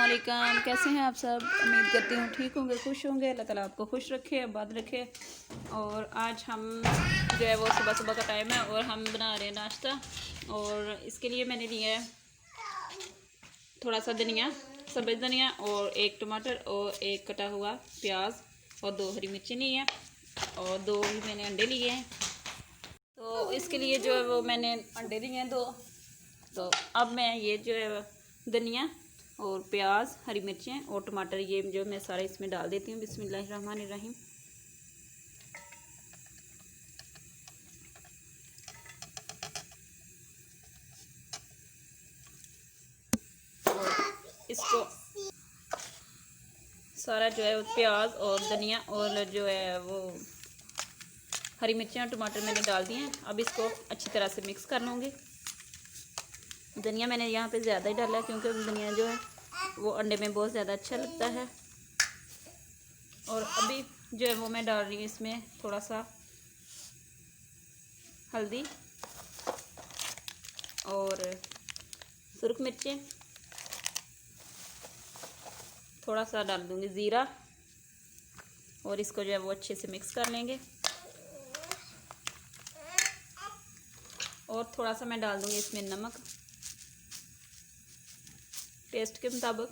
अस्सलामुअलैकुम। कैसे हैं आप सब? उम्मीद करती हूँ ठीक होंगे, खुश होंगे। अल्लाह ताला आपको खुश रखे, आबाद रखे। और आज हम जो है वो सुबह सुबह का टाइम है और हम बना रहे हैं नाश्ता। और इसके लिए मैंने लिया है थोड़ा सा धनिया, सब्ज़ धनिया, और एक टमाटर और एक कटा हुआ प्याज और 2 हरी मिर्ची ली है और 2 ही मैंने अंडे लिए हैं। तो इसके लिए जो है वो मैंने अंडे लिए हैं 2। तो अब मैं ये जो है धनिया और प्याज, हरी मिर्चें और टमाटर ये जो मैं सारा इसमें डाल देती हूँ। बिस्मिल्लाहिर्रहमानिर्रहीम। और इसको सारा जो है वो प्याज और धनिया और जो है वो हरी मिर्चें और टमाटर मैंने डाल दिए हैं। अब इसको अच्छी तरह से मिक्स कर लूँगी। धनिया मैंने यहाँ पे ज़्यादा ही डाला है क्योंकि धनिया जो है वो अंडे में बहुत ज़्यादा अच्छा लगता है। और अभी जो है वो मैं डाल रही हूँ इसमें थोड़ा सा हल्दी और सुर्ख मिर्चें, थोड़ा सा डाल दूँगी ज़ीरा और इसको जो है वो अच्छे से मिक्स कर लेंगे। और थोड़ा सा मैं डाल दूँगी इसमें नमक टेस्ट के मुताबिक।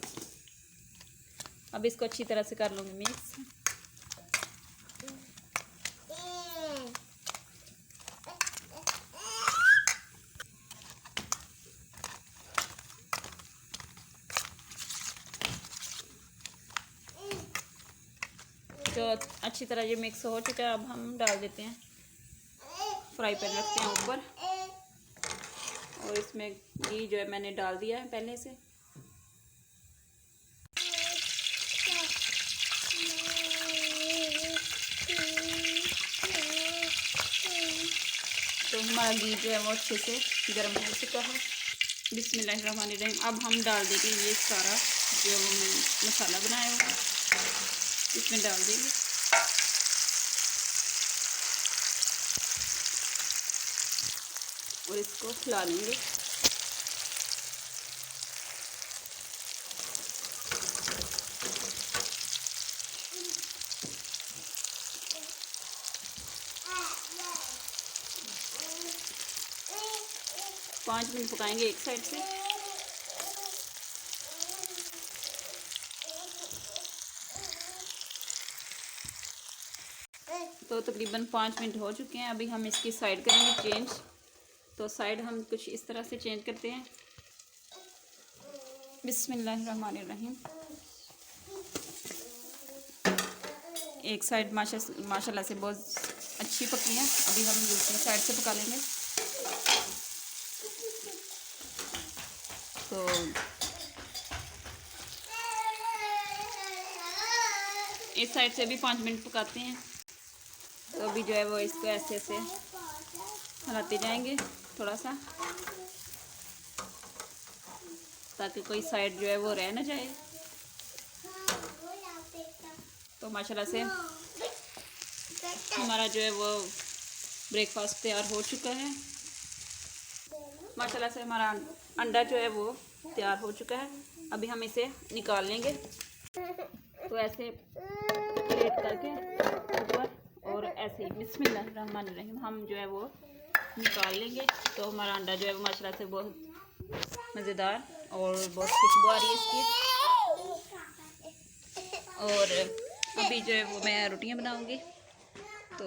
अब इसको अच्छी तरह से कर लूँगी मिक्स। तो अच्छी तरह ये मिक्स हो चुका है। अब हम डाल देते हैं, फ्राई पैन रखते हैं ऊपर और इसमें घी जो है मैंने डाल दिया है पहले से। तो हमारा घी जो है वो अच्छे से गर्म हो चुका है। बिस्मिल्लाहिर्रहमानिर्रहीम। अब हम डाल देंगे ये सारा जो मसाला बनाया हुआ इसमें डाल देंगे। और इसको खिला लेंगे। पाँच मिनट पकाएंगे एक साइड से। तो तकरीबन 5 मिनट हो चुके हैं। अभी हम इसकी साइड करेंगे चेंज। तो साइड हम कुछ इस तरह से चेंज करते हैं। बिस्मिल्लाहिर्रहमानिर्रहीम। एक साइड माशाल्लाह से बहुत अच्छी पकी है। अभी हम दूसरी साइड से पका लेंगे। तो इस साइड से भी 5 मिनट पकाते हैं। तो अभी जो है वो इसको ऐसे ऐसे हिलाते जाएंगे थोड़ा सा, ताकि कोई साइड जो है वो रह ना जाए। तो माशाल्लाह से हमारा जो है वो ब्रेकफास्ट तैयार हो चुका है। माशाल्लाह से हमारा अंडा जो है वो तैयार हो चुका है। अभी हम इसे निकाल लेंगे। तो ऐसे प्लेट करके ऊपर और ऐसे ही बिस्मिल्लाहिर्रहमानिर्रहीम हम जो है वो निकाल लेंगे। तो हमारा अंडा जो है वो माशाल्लाह से बहुत मज़ेदार और बहुत खुशबू आ रही है इसकी। और अभी जो है वो मैं रोटियां बनाऊंगी। तो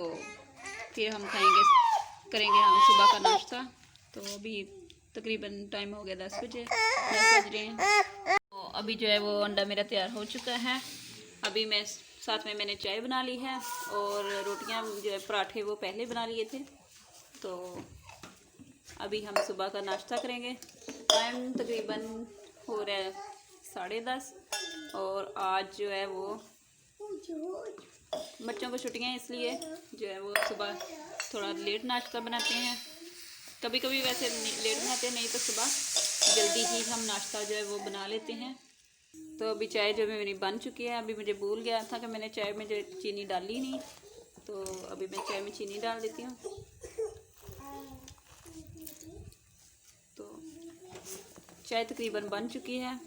फिर हम करेंगे हम सुबह का नाश्ता। तो अभी तकरीबन टाइम हो गया 10 बज रहे हैं। तो अभी जो है वो अंडा मेरा तैयार हो चुका है। अभी मैं साथ में मैंने चाय बना ली है और रोटियां जो है पराठे वो पहले बना लिए थे। तो अभी हम सुबह का नाश्ता करेंगे। टाइम तकरीबन हो रहा है 10:30 और आज जो है वो बच्चों को छुट्टियां हैं, इसलिए जो है वो सुबह थोड़ा लेट नाश्ता बनाते हैं। कभी कभी वैसे लेट बनाते हैं, नहीं तो सुबह जल्दी ही हम नाश्ता जो है वो बना लेते हैं। तो अभी चाय जो मेरी बन चुकी है। अभी मुझे भूल गया था कि मैंने चाय में जो चीनी डाली नहीं। तो अभी मैं चाय में चीनी डाल देती हूँ। तो चाय तकरीबन बन चुकी है।